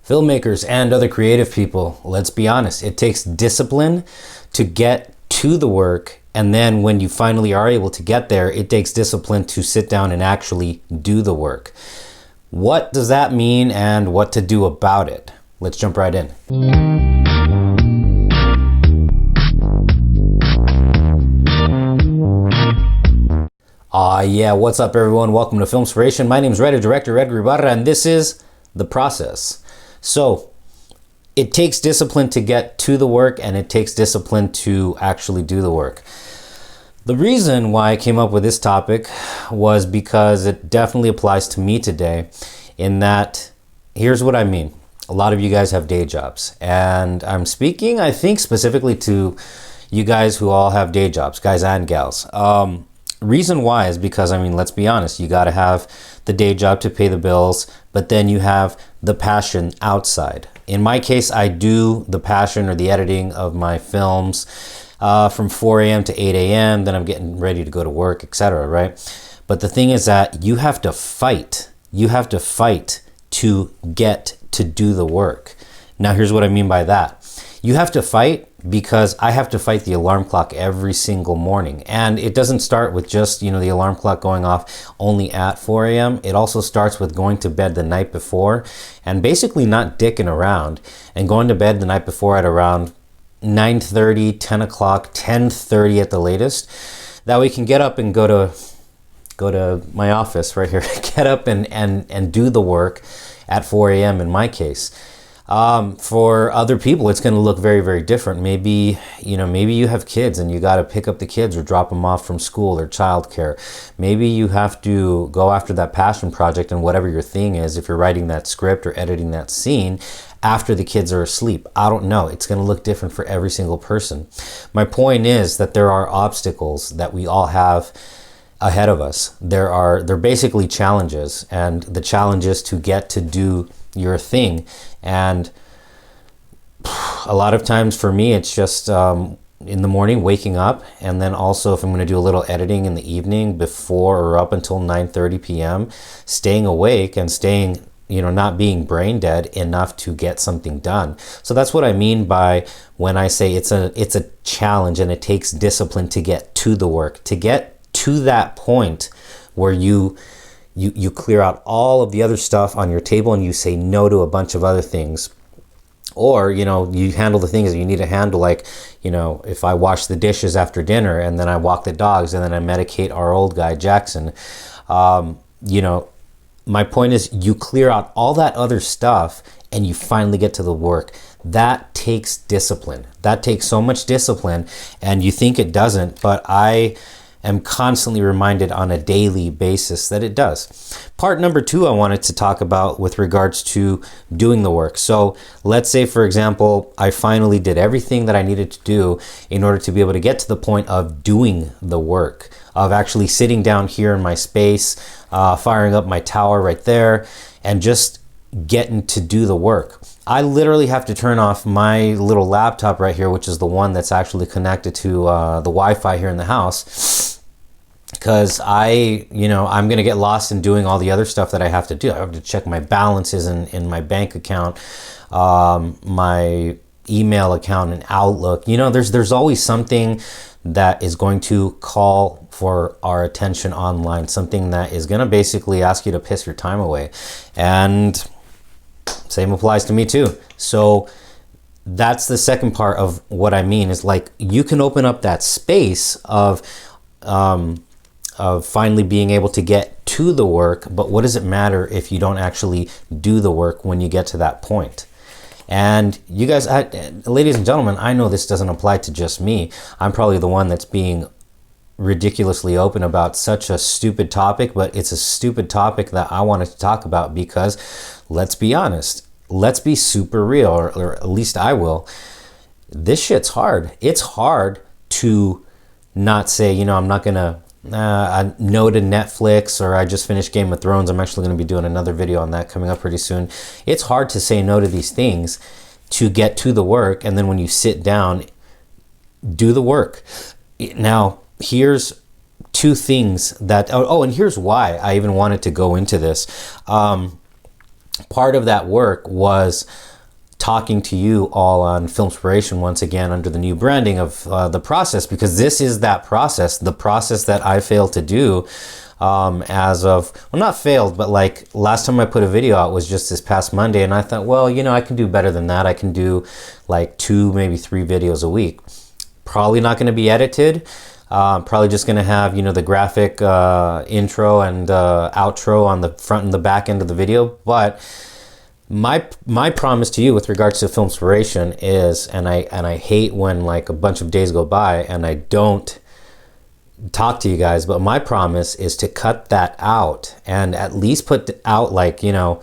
Filmmakers and other creative people, let's be honest, it takes discipline to get to the work. And then when you finally are able to get there, it takes discipline to sit down and actually do the work. What does that mean and what to do about it? Let's jump right in. Yeah, what's up everyone? Welcome to Filmspiration. My name is writer director Edgar Ibarra, and this is The Process. So it takes discipline to get to the work, and it takes discipline to actually do the work. The reason why I came up with this topic was because it definitely applies to me today, in that, here's what I mean. A lot of you guys have day jobs, and I'm speaking, I think, specifically to you guys who all have day jobs, guys and gals. Reason why is because, let's be honest, you got to have the day job to pay the bills, but then you have the passion outside. In my case, I do the passion or the editing of my films from 4 a.m. to 8 a.m. Then I'm getting ready to go to work, etc. Right? But the thing is that you have to fight. You have to fight to get to do the work. Now, here's what I mean by that. You have to fight because I have to fight the alarm clock every single morning. And it doesn't start with just, the alarm clock going off only at 4 a.m. It also starts with going to bed the night before and basically not dicking around and going to bed the night before at around 9:30, 10 o'clock, 10:30 at the latest. That way you can get up and go to my office right here. Get up and do the work at 4 a.m. in my case. For other people, it's going to look very, very different. Maybe you have kids and you got to pick up the kids or drop them off from school or childcare. Maybe you have to go after that passion project and whatever your thing is, if you're writing that script or editing that scene after the kids are asleep. I don't know. It's going to look different for every single person. My point is that there are obstacles that we all have ahead of us. They're basically challenges, and the challenge is to get to do your thing. And a lot of times for me, it's just in the morning waking up, and then also if I'm going to do a little editing in the evening before or up until 9:30 p.m., staying awake and staying, not being brain dead enough to get something done. So that's what I mean by when I say it's a challenge, and it takes discipline to get to the work, to get to that point where you clear out all of the other stuff on your table and you say no to a bunch of other things. Or, you handle the things that you need to handle, like, if I wash the dishes after dinner and then I walk the dogs and then I medicate our old guy, Jackson, my point is you clear out all that other stuff and you finally get to the work. That takes discipline. That takes so much discipline, and you think it doesn't, but I am constantly reminded on a daily basis that it does. Part number 2 I wanted to talk about with regards to doing the work. So let's say, for example, I finally did everything that I needed to do in order to be able to get to the point of doing the work, of actually sitting down here in my space, firing up my tower right there, and just getting to do the work. I literally have to turn off my little laptop right here, which is the one that's actually connected to the Wi-Fi here in the house, because I'm going to get lost in doing all the other stuff that I have to do. I have to check my balances in my bank account, my email account, and Outlook. There's always something that is going to call for our attention online, something that is going to basically ask you to piss your time away. And same applies to me too. So that's the second part of what I mean, is like you can open up that space of finally being able to get to the work, but what does it matter if you don't actually do the work when you get to that point? And you guys, ladies and gentlemen, I know this doesn't apply to just me. I'm probably the one that's being ridiculously open about such a stupid topic, but it's a stupid topic that I wanted to talk about because, let's be honest, let's be super real, or at least I will. This shit's hard. It's hard to not say, I'm not gonna no to Netflix, or I just finished Game of Thrones. I'm actually going to be doing another video on that coming up pretty soon. It's hard to say no to these things to get to the work, and then when you sit down, do the work. Now, here's two things that, and here's why I even wanted to go into this. part of that work was talking to you all on Filmspiration once again under the new branding of the process, because this is that process, the process that I failed to do as of, well, not failed, but like last time I put a video out was just this past Monday, and I thought, well, you know, I can do better than that. I can do like 2, maybe 3 videos a week. Probably not going to be edited. Probably just going to have, you know, the graphic intro and outro on the front and the back end of the video. But my promise to you with regards to Filmspiration is, and I hate when like a bunch of days go by and I don't talk to you guys, but my promise is to cut that out and at least put out like, you know,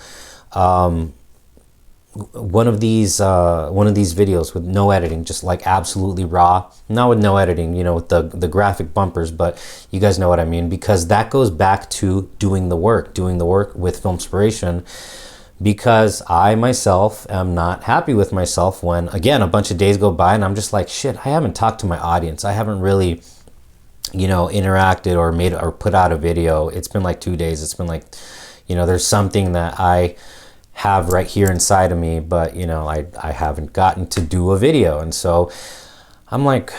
one of these videos with no editing, just like absolutely raw, not with no editing, you know, with the graphic bumpers, but you guys know what I mean, because that goes back to doing the work with Filmspiration, because I myself am not happy with myself when, again, a bunch of days go by and I'm just like, shit, I haven't talked to my audience. I haven't really, you know, interacted or made or put out a video. It's been like 2 days. It's been like, you know, there's something that I have right here inside of me, but you know, I haven't gotten to do a video. And so I'm like,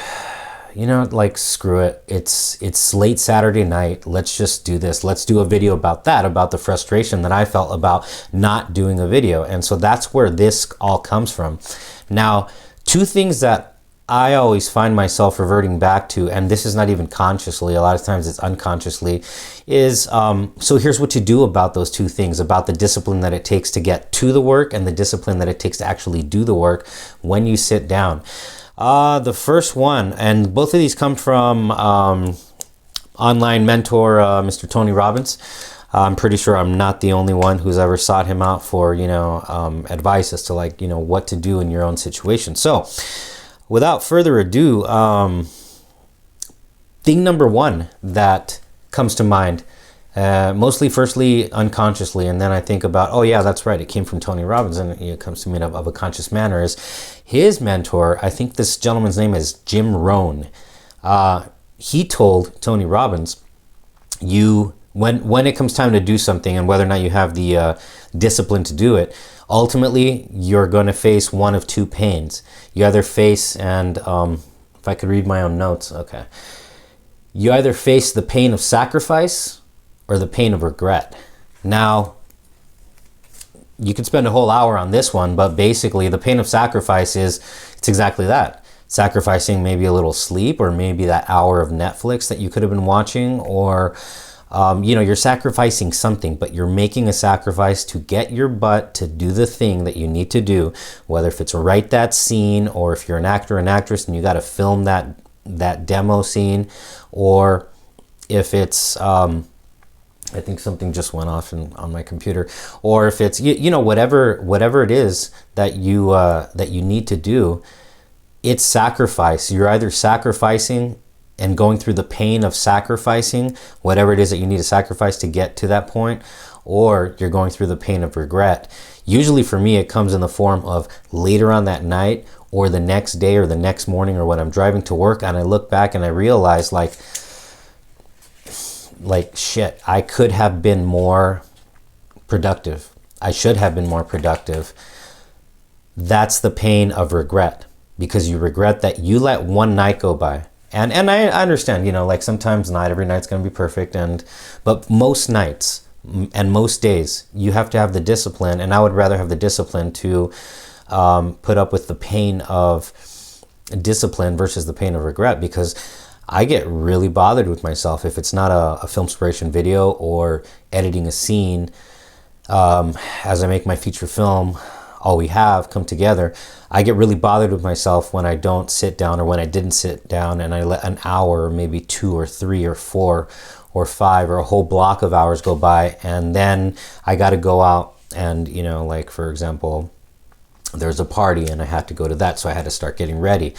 you know, like, screw it. It's late Saturday night. Let's just do this. Let's do a video about that, about the frustration that I felt about not doing a video. And so that's where this all comes from. Now, 2 things that I always find myself reverting back to, and this is not even consciously, a lot of times it's unconsciously, is, so here's what to do about those 2 things, about the discipline that it takes to get to the work and the discipline that it takes to actually do the work when you sit down. The first one, and both of these come from online mentor, Mr. Tony Robbins. I'm pretty sure I'm not the only one who's ever sought him out for, you know, advice as to, like, you know, what to do in your own situation. So without further ado, thing number 1 that comes to mind, firstly unconsciously, and then I think about, oh yeah, that's right, it came from Tony Robbins, and it comes to me of a conscious manner, is his mentor, I think this gentleman's name is Jim Rohn. He told Tony Robbins, when it comes time to do something and whether or not you have the discipline to do it, ultimately you're going to face one of 2 pains. You either face, and if I could read my own notes, okay. You either face the pain of sacrifice or the pain of regret. Now, you could spend a whole hour on this one, but basically the pain of sacrifice it's exactly that. Sacrificing maybe a little sleep, or maybe that hour of Netflix that you could have been watching, or you know, you're sacrificing something, but you're making a sacrifice to get your butt to do the thing that you need to do, whether if it's write that scene, or if you're an actor or an actress and you got to film that demo scene, or if it's I think something just went off on my computer, or if it's, you know, whatever it is that you need to do, it's sacrifice. You're either sacrificing and going through the pain of sacrificing whatever it is that you need to sacrifice to get to that point, or you're going through the pain of regret. Usually for me, it comes in the form of later on that night, or the next day, or the next morning, or when I'm driving to work and I look back and I realize, like shit, I could have been more productive. I should have been more productive. That's the pain of regret, because you regret that you let one night go by. And I understand, you know, like sometimes not every night's going to be perfect, but most nights and most days you have to have the discipline, and I would rather have the discipline to put up with the pain of discipline versus the pain of regret, because I get really bothered with myself if it's not a Filmspiration video or editing a scene as I make my feature film, All We Have, come together. I get really bothered with myself when I don't sit down, or when I didn't sit down and I let an hour, or maybe 2 or 3 or 4 or 5 or a whole block of hours go by, and then I got to go out and, you know, like for example, there's a party and I had to go to that, so I had to start getting ready.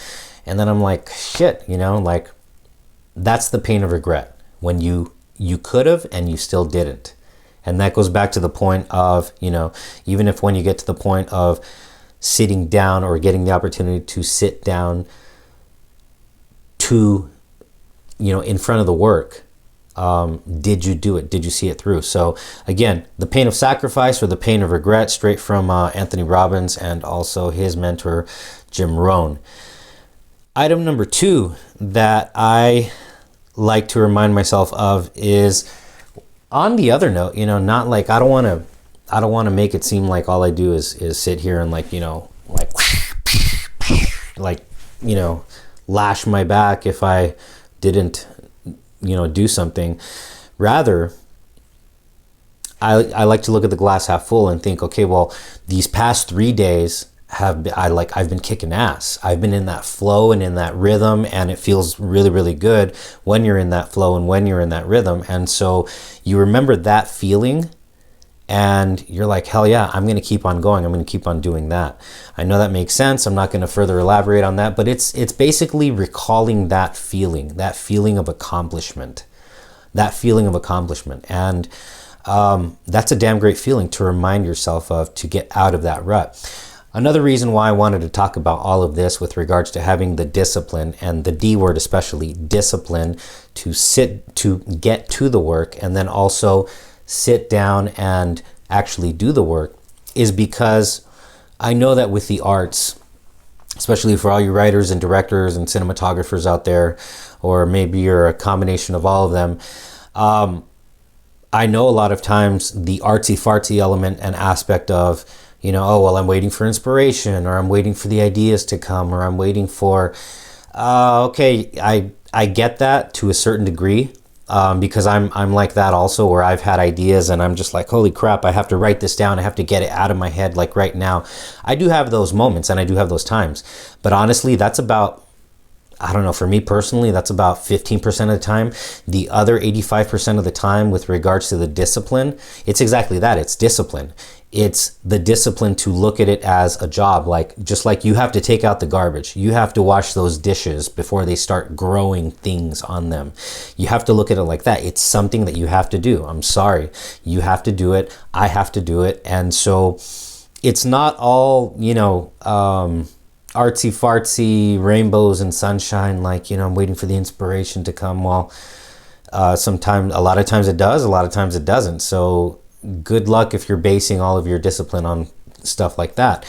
And then I'm like, shit, you know, like that's the pain of regret, when you could have and you still didn't. And that goes back to the point of, you know, even if when you get to the point of sitting down or getting the opportunity to sit down to, you know, in front of the work, did you do it? Did you see it through? So again, the pain of sacrifice or the pain of regret, straight from Anthony Robbins and also his mentor, Jim Rohn. Item number 2 that I like to remind myself of is, on the other note, not like, I don't want to make it seem like all I do is sit here and like lash my back if I didn't do something. Rather, I like to look at the glass half full and think, okay, well, these past 3 days I've been kicking ass. I've been in that flow and in that rhythm, and it feels really, really good when you're in that flow and when you're in that rhythm. And so you remember that feeling and you're like, hell yeah, I'm going to keep on going. I'm going to keep on doing that. I know that makes sense. I'm not going to further elaborate on that, but it's basically recalling that feeling of accomplishment, And that's a damn great feeling to remind yourself of, to get out of that rut. Another reason why I wanted to talk about all of this with regards to having the discipline, and the D word especially, discipline, to get to the work and then also sit down and actually do the work, is because I know that with the arts, especially for all you writers and directors and cinematographers out there, or maybe you're a combination of all of them, I know a lot of times the artsy-fartsy element and aspect of, oh, well, I'm waiting for inspiration, or I'm waiting for the ideas to come, or I'm waiting for, okay, I get that to a certain degree, because I'm like that also, where I've had ideas and I'm just like, holy crap, I have to write this down. I have to get it out of my head like right now. I do have those moments and I do have those times, but honestly, that's about, I don't know, for me personally, that's about 15% of the time. The other 85% of the time, with regards to the discipline, it's exactly that. It's discipline. It's the discipline to look at it as a job. Just like you have to take out the garbage. You have to wash those dishes before they start growing things on them. You have to look at it like that. It's something that you have to do. I'm sorry. You have to do it. I have to do it. And so it's not all, artsy fartsy rainbows and sunshine, like, I'm waiting for the inspiration to come. Well, a lot of times it does, a lot of times it doesn't. So good luck if you're basing all of your discipline on stuff like that.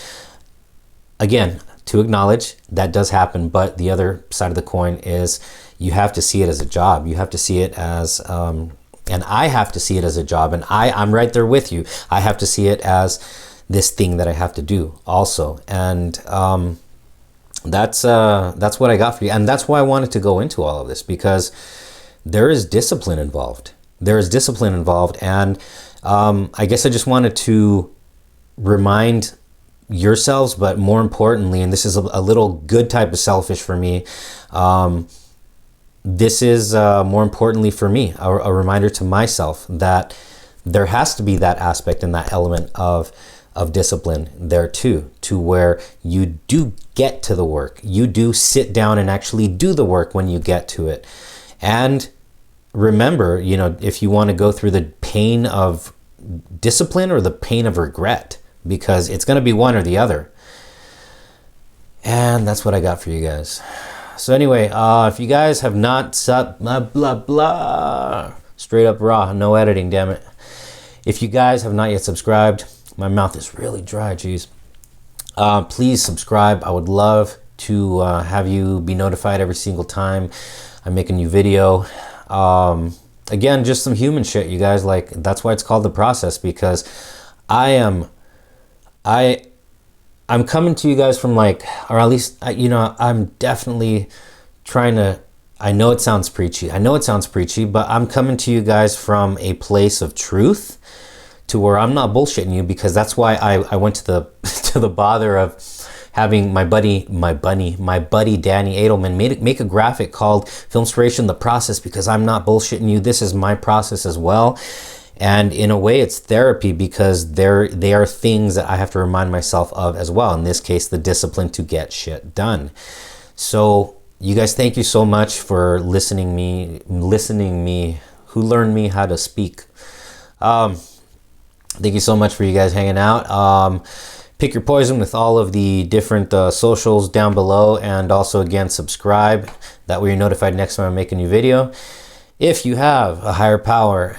Again, to acknowledge that does happen, but the other side of the coin is you have to see it as a job. You have to see it as, and I have to see it as a job, and I'm right there with you. I have to see it as this thing that I have to do also. And that's what I got for you. And that's why I wanted to go into all of this, because there is discipline involved. And I guess I just wanted to remind yourselves, but more importantly, and this is a little good type of selfish for me, this is more importantly for me, a reminder to myself that there has to be that aspect and that element of discipline there too, to where you do get to the work. You do sit down and actually do the work when you get to it. And remember, if you want to go through the pain of discipline or the pain of regret, because it's going to be one or the other. And that's what I got for you guys. So anyway, if you guys have not straight up raw, no editing, damn it. If you guys have not yet subscribed, my mouth is really dry, geez. Please subscribe. I would love to have you be notified every single time I make a new video. Again, just some human shit, you guys. Like, that's why it's called The Process, because I'm coming to you guys from, like, or at least, I'm definitely trying to, I know it sounds preachy, but I'm coming to you guys from a place of truth, to where I'm not bullshitting you, because that's why I went to the to the bother of having my buddy Danny Edelman make a graphic called Filmspiration: The Process, because I'm not bullshitting you. This is my process as well. And in a way, it's therapy, because they are things that I have to remind myself of as well. In this case, the discipline to get shit done. So you guys, thank you so much for listening me, who learned me how to speak. Thank you so much for you guys hanging out. Pick your poison with all of the different socials down below, and also, again, subscribe. That way you're notified next time I make a new video. If you have a higher power,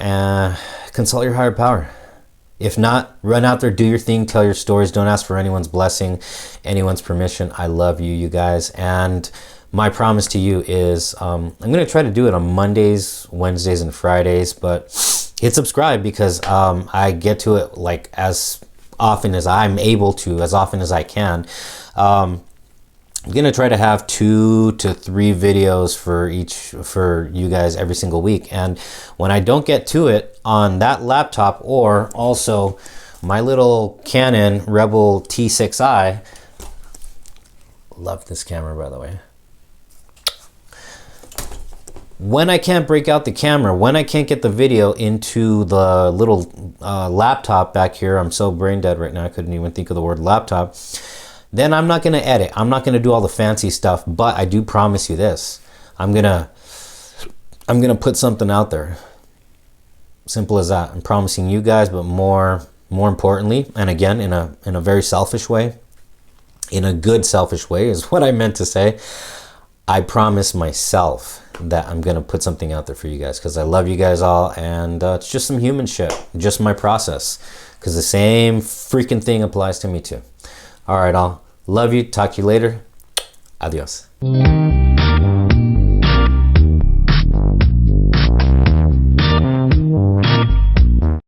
consult your higher power. If not, run out there, do your thing, tell your stories. Don't ask for anyone's blessing, anyone's permission. I love you, you guys. And my promise to you is I'm going to try to do it on Mondays, Wednesdays, and Fridays. But hit subscribe because I get to it like as often as I'm able to, as often as I can. I'm going to try to have 2 to 3 videos for you guys every single week. And when I don't get to it on that laptop, or also my little Canon Rebel T6i, love this camera, by the way. When I can't break out the camera, when I can't get the video into the little laptop back here, I'm so brain dead right now, I couldn't even think of the word laptop, then I'm not going to edit. I'm not going to do all the fancy stuff, but I do promise you this. I'm going to put something out there. Simple as that. I'm promising you guys, but more importantly, and again, in a very selfish way, in a good selfish way is what I meant to say. I promise myself that I'm going to put something out there for you guys because I love you guys all, and it's just some human shit, just my process, because the same freaking thing applies to me too. All right, I'll love you. Talk to you later. Adios.